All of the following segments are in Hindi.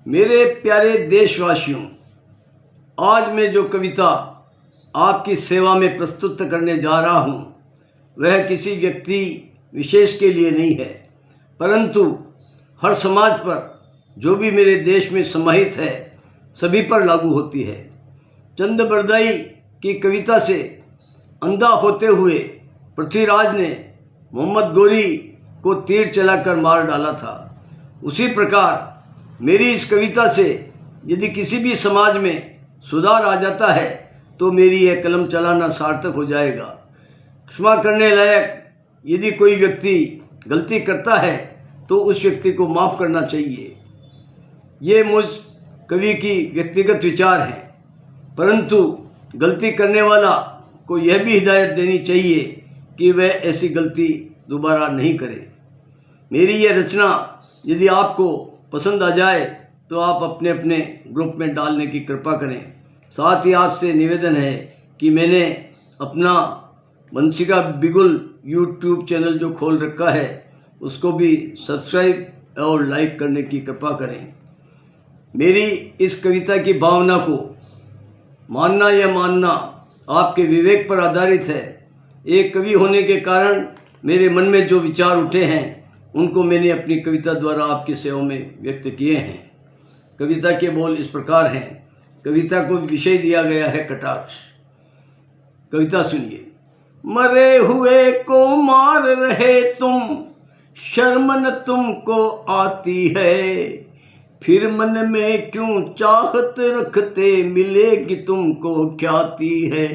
मेरे प्यारे देशवासियों, आज मैं जो कविता आपकी सेवा में प्रस्तुत करने जा रहा हूँ वह किसी व्यक्ति विशेष के लिए नहीं है, परंतु हर समाज पर जो भी मेरे देश में समाहित है सभी पर लागू होती है। चंद बरदाई की कविता से अंधा होते हुए पृथ्वीराज ने मोहम्मद गोरी को तीर चलाकर मार डाला था। उसी प्रकार मेरी इस कविता से यदि किसी भी समाज में सुधार आ जाता है तो मेरी यह कलम चलाना सार्थक हो जाएगा। क्षमा करने लायक यदि कोई व्यक्ति गलती करता है तो उस व्यक्ति को माफ़ करना चाहिए। ये मुझ कवि की व्यक्तिगत विचार हैं, परंतु गलती करने वाला को यह भी हिदायत देनी चाहिए कि वह ऐसी गलती दोबारा नहीं करे। मेरी यह रचना यदि आपको पसंद आ जाए तो आप अपने अपने ग्रुप में डालने की कृपा करें। साथ ही आपसे निवेदन है कि मैंने अपना बंसिका बिगुल यूट्यूब चैनल जो खोल रखा है उसको भी सब्सक्राइब और लाइक करने की कृपा करें। मेरी इस कविता की भावना को मानना या मानना आपके विवेक पर आधारित है। एक कवि होने के कारण मेरे मन में जो विचार उठे हैं उनको मैंने अपनी कविता द्वारा आपकी सेवा में व्यक्त किए हैं। कविता के बोल इस प्रकार हैं। कविता को विषय दिया गया है कटाक्ष। कविता सुनिए। मरे हुए को मार रहे तुम, शर्म न तुमको आती है, फिर मन में क्यों चाहत रखते, मिलेगी तुमको ख्याति है।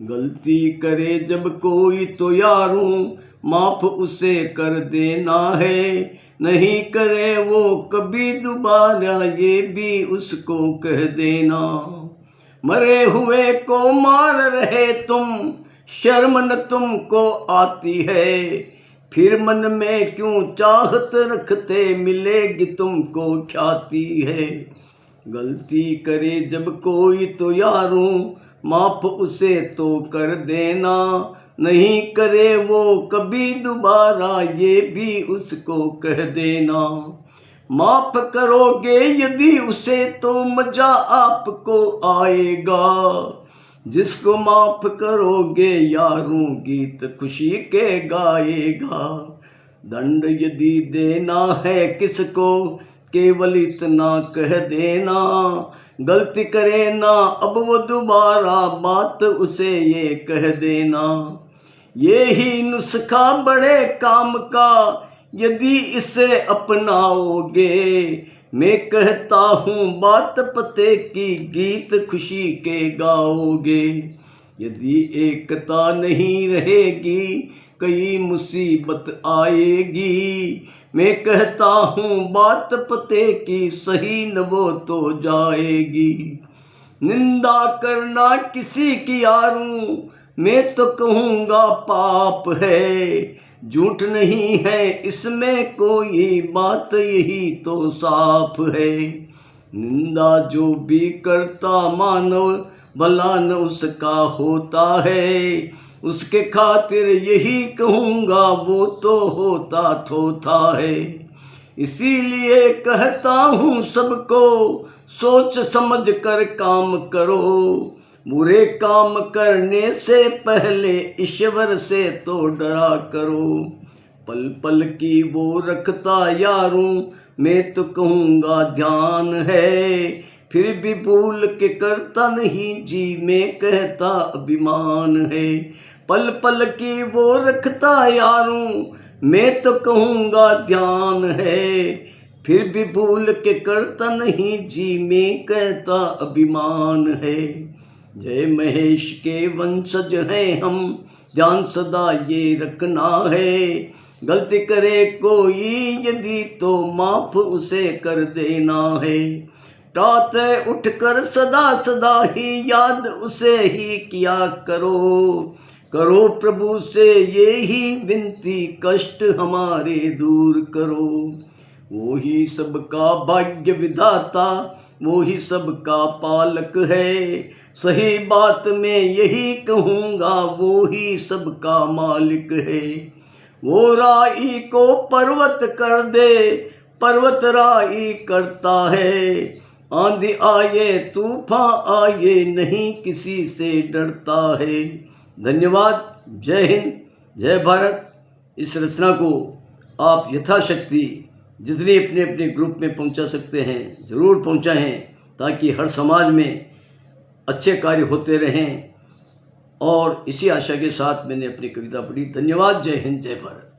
गलती करे जब कोई तो यारूं, माफ उसे कर देना है, नहीं करे वो कभी दोबारा ये भी उसको कह देना। मरे हुए को मार रहे तुम, शर्म न तुमको आती है, फिर मन में क्यों चाहत रखते, मिलेगी तुमको ख्याति है। गलती करे जब कोई तो यारों, माफ उसे तो कर देना, नहीं करे वो कभी दोबारा ये भी उसको कह देना। माफ करोगे यदि उसे तो मजा आपको आएगा, जिसको माफ करोगे यारों गीत खुशी के गाएगा। दंड यदि देना है किसको, केवल इतना कह देना, गलती करे ना अब वो दोबारा, बात उसे ये कह देना। ये ही नुस्खा बड़े काम का, यदि इसे अपनाओगे, मैं कहता हूँ बात पते की, गीत खुशी के गाओगे। यदि एकता नहीं रहेगी, कई मुसीबत आएगी, मैं कहता हूँ बात पते की, सही न वो तो जाएगी। निंदा करना किसी की यारूं, मैं तो कहूँगा पाप है, झूठ नहीं है इसमें कोई बात, यही तो साफ है। निंदा जो भी करता मानव, भला न उसका होता है, उसके खातिर यही कहूँगा वो तो होता थोथा है। इसीलिए कहता हूँ सबको, सोच समझ कर काम करो, बुरे काम करने से पहले ईश्वर से तो डरा करो। पल पल की वो रखता यारूं, मैं तो कहूँगा ध्यान है, फिर भी भूल के करता नहीं जी, मैं कहता अभिमान है। पल पल की वो रखता यारूं, मैं तो कहूँगा ध्यान है, फिर भी भूल के करता नहीं जी, मैं कहता अभिमान है। जय महेश के वंशज हैं हम, ध्यान सदा ये रखना है, गलती करे कोई यदि तो माफ उसे कर देना है। प्रातः उठकर सदा सदा ही याद उसे ही किया करो, करो प्रभु से ये ही विनती, कष्ट हमारे दूर करो। वो ही सबका भाग्य विधाता, वो ही सबका पालक है, सही बात मैं यही कहूँगा, वो ही सबका मालिक है। वो राई को पर्वत कर दे, पर्वतराई करता है। आंधी आए तूफान आए नहीं किसी से डरता है। धन्यवाद। जय हिंद, जय भारत। इस रचना को आप यथाशक्ति जितने अपने अपने ग्रुप में पहुंचा सकते हैं ज़रूर पहुंचाएं, ताकि हर समाज में अच्छे कार्य होते रहें। और इसी आशा के साथ मैंने अपनी कविता पढ़ी। धन्यवाद। जय हिंद, जय भारत।